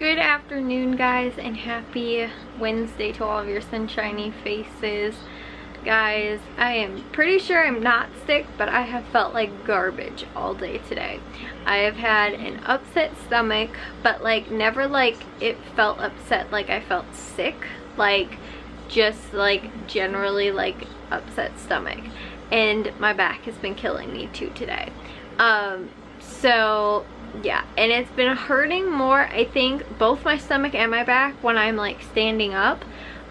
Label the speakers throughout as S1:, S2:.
S1: Good afternoon, guys, and happy Wednesday to all of your sunshiny faces. Guys, I am pretty sure I'm not sick, but I have felt like garbage all day today. I have had an upset stomach, but like never like it felt upset like I felt sick, like just like generally like upset stomach. And my back has been killing me too today. So yeah, and it's been hurting more, I think, both my stomach and my back when I'm like standing up.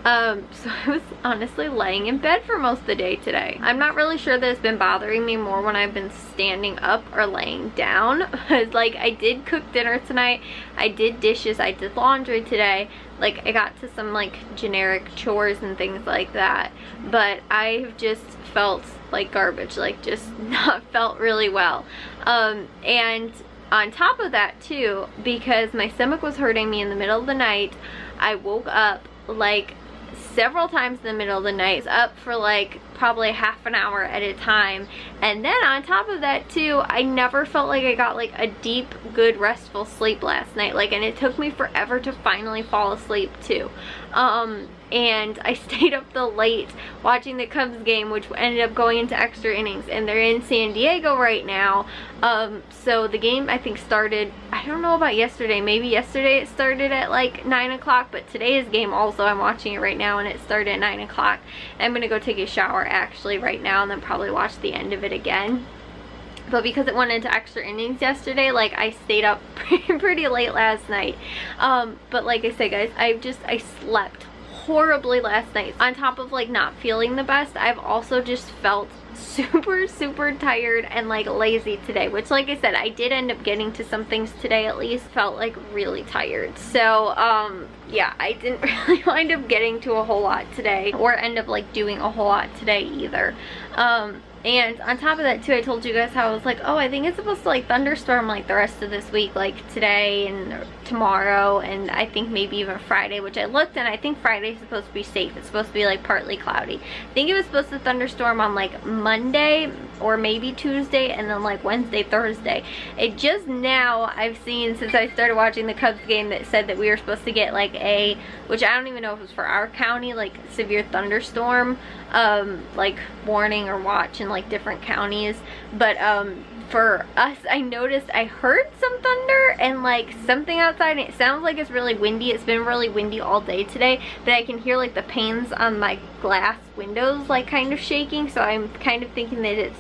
S1: So I was honestly laying in bed for most of the day today. I'm not really sure that it's been bothering me more when I've been standing up or laying down. Like, I did cook dinner tonight, I did dishes, I did laundry today. Like, I got to some like generic chores and things like that, but I've just felt like garbage, like just not felt really well. And on top of that too, because my stomach was hurting me in the middle of the night, I woke up like several times in the middle of the night. I was up for like probably half an hour at a time, and then on top of that too, I never felt like I got like a deep, good, restful sleep last night. Like, and it took me forever to finally fall asleep too. And I stayed up till late watching the Cubs game, which ended up going into extra innings, and they're in San Diego right now. So the game I think started, I don't know about yesterday, maybe yesterday it started at like 9 o'clock, but today's game also, I'm watching it right now and it started at 9 o'clock. I'm gonna go take a shower actually right now and then probably watch the end of it again. But because it went into extra innings yesterday, like I stayed up pretty late last night. But like I said, guys, I slept horribly last night. On top of like not feeling the best, I've also just felt super tired and like lazy today, which like I said, I did end up getting to some things today, at least felt like really tired. So yeah, I didn't really wind up getting to a whole lot today, or end up like doing a whole lot today either. And on top of that too, I told you guys how I was like, oh, I think it's supposed to like thunderstorm like the rest of this week, like today and tomorrow, and I think maybe even Friday, which I looked and I think Friday's supposed to be safe. It's supposed to be like partly cloudy. I think it was supposed to thunderstorm on like Monday or maybe Tuesday, and then like Wednesday, Thursday. It just now I've seen, since I started watching the Cubs game, that said that we were supposed to get like a, which I don't even know if it was for our county, like severe thunderstorm like warning or watch in like different counties. But for us, I noticed I heard some thunder and like something outside, and it sounds like it's really windy. It's been really windy all day today, but I can hear like the panes on my glass windows like kind of shaking, so I'm kind of thinking that it's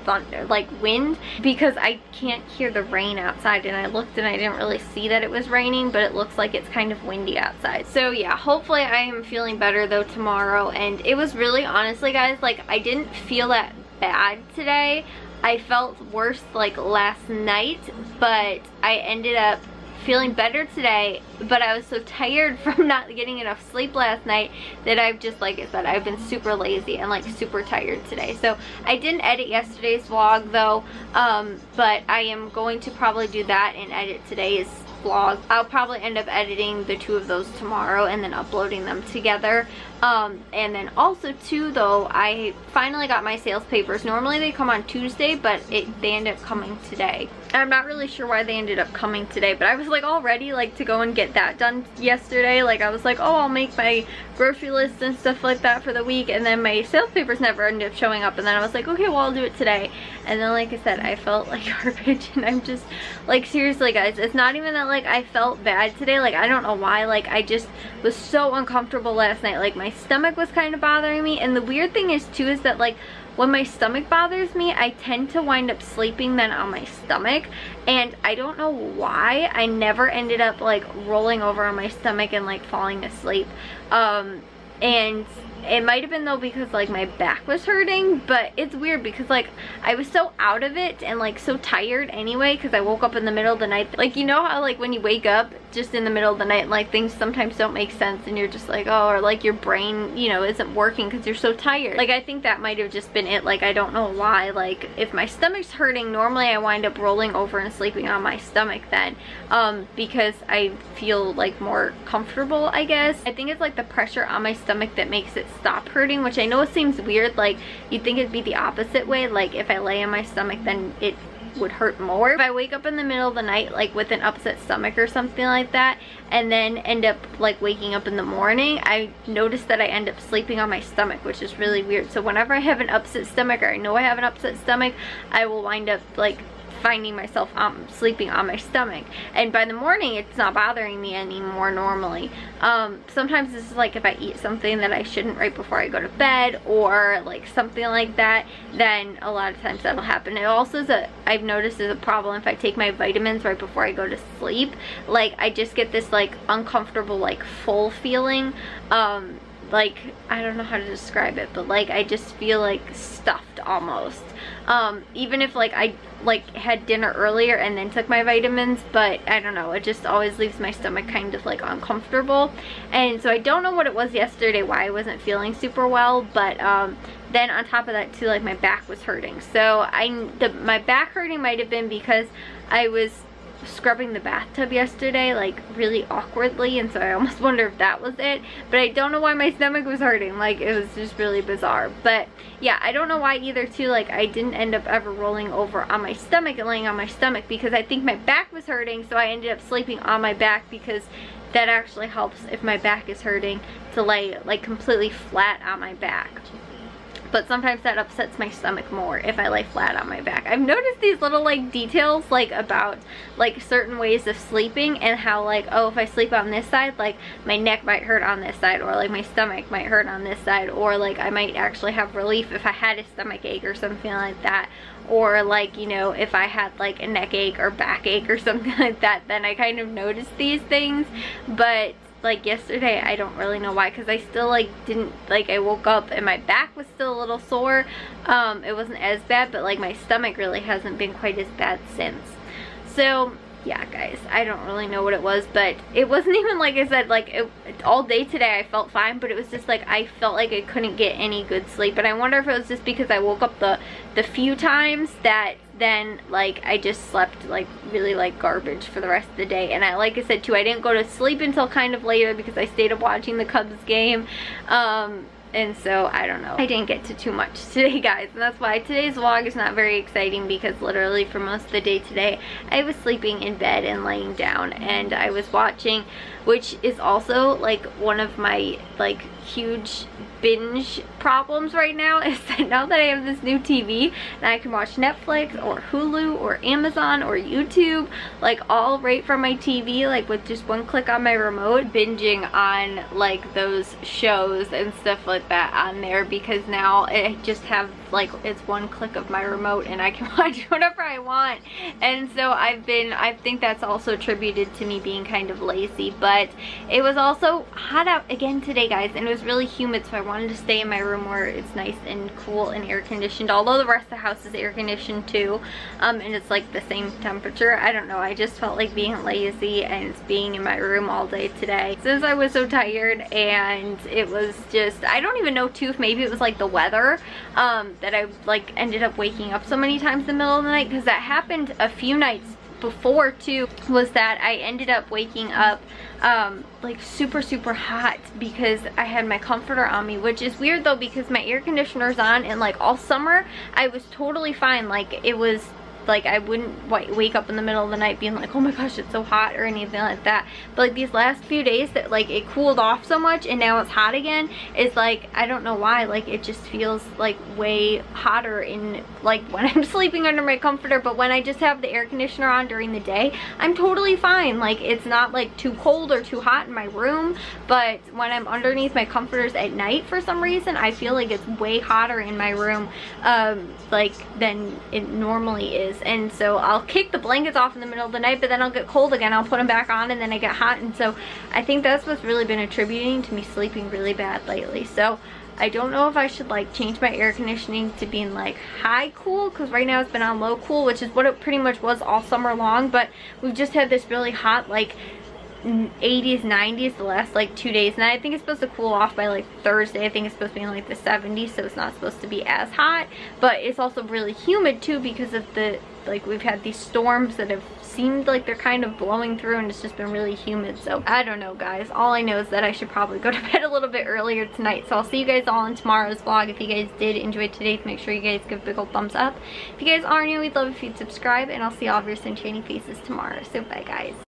S1: thunder, like wind, because I can't hear the rain outside, and I looked and I didn't really see that it was raining, but it looks like it's kind of windy outside. So yeah, hopefully I am feeling better though tomorrow. And it was really, honestly guys, like I didn't feel that bad today. I felt worse like last night, but I ended up feeling better today. But I was so tired from not getting enough sleep last night that I've just, like I said, I've been super lazy and like super tired today. So I didn't edit yesterday's vlog though, but I am going to probably do that and edit today's vlog. I'll probably end up editing the two of those tomorrow and then uploading them together. And then also too though, I finally got my sales papers. Normally they come on Tuesday, but they ended up coming today. I'm not really sure why they ended up coming today, but I was like all ready like to go and get that done yesterday. Like I was like, oh, I'll make my grocery list and stuff like that for the week, and then my sales papers never ended up showing up, and then I was like, okay, well, I'll do it today. And then like I said, I felt like garbage, and I'm just like, seriously guys, it's not even that like I felt bad today. Like I don't know why, like I just was so uncomfortable last night. Like my stomach was kind of bothering me, and the weird thing is too is that like when my stomach bothers me, I tend to wind up sleeping then on my stomach, and I don't know why. I never ended up like rolling over on my stomach and like falling asleep. And it might have been though because like my back was hurting, but it's weird because like I was so out of it and like so tired anyway, because I woke up in the middle of the night. Like, you know how like when you wake up just in the middle of the night, like things sometimes don't make sense and you're just like, oh, or like your brain, you know, isn't working because you're so tired. Like I think that might have just been it. Like I don't know why. Like if my stomach's hurting, normally I wind up rolling over and sleeping on my stomach then, because I feel like more comfortable, I guess. I think it's like the pressure on my stomach that makes it stop hurting, which I know it seems weird. Like you'd think it'd be the opposite way, like if I lay on my stomach then it would hurt more. If I wake up in the middle of the night like with an upset stomach or something like that, and then end up like waking up in the morning, I notice that I end up sleeping on my stomach, which is really weird. So whenever I have an upset stomach, or I know I have an upset stomach, I will wind up like finding myself sleeping on my stomach, and by the morning it's not bothering me anymore normally. Sometimes this is like if I eat something that I shouldn't right before I go to bed, or like something like that, then a lot of times that'll happen. It also is I've noticed is a problem if I take my vitamins right before I go to sleep. Like I just get this like uncomfortable like full feeling, like I don't know how to describe it, but like I just feel like stuffed almost. Even if like I like had dinner earlier and then took my vitamins, but I don't know, it just always leaves my stomach kind of like uncomfortable. And so I don't know what it was yesterday, why I wasn't feeling super well, but then on top of that too, like my back was hurting. So my back hurting might have been because I was scrubbing the bathtub yesterday like really awkwardly, and so I almost wonder if that was it, but I don't know why my stomach was hurting. Like it was just really bizarre. But yeah, I don't know why either too. Like I didn't end up ever rolling over on my stomach and laying on my stomach because I think my back was hurting, so I ended up sleeping on my back because that actually helps if my back is hurting to lay like completely flat on my back. But sometimes that upsets my stomach more if I lay flat on my back. I've noticed these little like details like about like certain ways of sleeping, and how like, oh, if I sleep on this side, like my neck might hurt on this side, or like my stomach might hurt on this side, or like I might actually have relief if I had a stomach ache or something like that, or like, you know, if I had like a neck ache or back ache or something like that, then I kind of notice these things. But like yesterday I don't really know why, because I still like didn't, like I woke up and my back was still a little sore. It wasn't as bad, but like my stomach really hasn't been quite as bad since. So yeah guys, I don't really know what it was, but it wasn't even like I said, like all day today I felt fine, but it was just like I felt like I couldn't get any good sleep. But I wonder if it was just because I woke up the few times that then like I just slept like really like garbage for the rest of the day. And like I said too, I didn't go to sleep until kind of later because I stayed up watching the Cubs game. And so I don't know, I didn't get to too much today guys, and that's why today's vlog is not very exciting, because literally for most of the day today I was sleeping in bed and laying down, and I was watching, which is also like one of my like huge binge problems right now, is that now that I have this new TV and I can watch Netflix or Hulu or Amazon or YouTube like all right from my TV, like with just one click on my remote, binging on like those shows and stuff like that on there, because now I just have like it's one click of my remote and I can watch whatever I want. And so I think that's also attributed to me being kind of lazy. But it was also hot out again today guys, and it was really humid, so I wanted to stay in my room where it's nice and cool and air conditioned, although the rest of the house is air conditioned too, and it's like the same temperature. I don't know, I just felt like being lazy and being in my room all day today since I was so tired. And it was just, I don't even know too if maybe it was like the weather that I like ended up waking up so many times in the middle of the night, because that happened a few nights before too, was that I ended up waking up like super hot because I had my comforter on me, which is weird though because my air conditioner's on, and like all summer I was totally fine. Like it was like I wouldn't wake up in the middle of the night being like, oh my gosh, it's so hot or anything like that. But like these last few days that like it cooled off so much and now it's hot again, it's like I don't know why, like it just feels like way hotter in like when I'm sleeping under my comforter. But when I just have the air conditioner on during the day, I'm totally fine. Like it's not like too cold or too hot in my room, but when I'm underneath my comforters at night, for some reason I feel like it's way hotter in my room like than it normally is. And so I'll kick the blankets off in the middle of the night, but then I'll get cold again, I'll put them back on, and then I get hot. And so I think that's what's really been attributing to me sleeping really bad lately. So I don't know if I should like change my air conditioning to being like high cool, because right now it's been on low cool, which is what it pretty much was all summer long. But we've just had this really hot like 80s 90s the last like 2 days, and I think it's supposed to cool off by like Thursday. I think it's supposed to be in like the 70s, so it's not supposed to be as hot. But it's also really humid too because of the like we've had these storms that have seemed like they're kind of blowing through, and it's just been really humid. So I don't know, guys. All I know is that I should probably go to bed a little bit earlier tonight. So I'll see you guys all in tomorrow's vlog. If you guys did enjoy today's, make sure you guys give a big old thumbs up. If you guys are new, we'd love if you'd subscribe, and I'll see all of your sunshiny faces tomorrow. So bye, guys.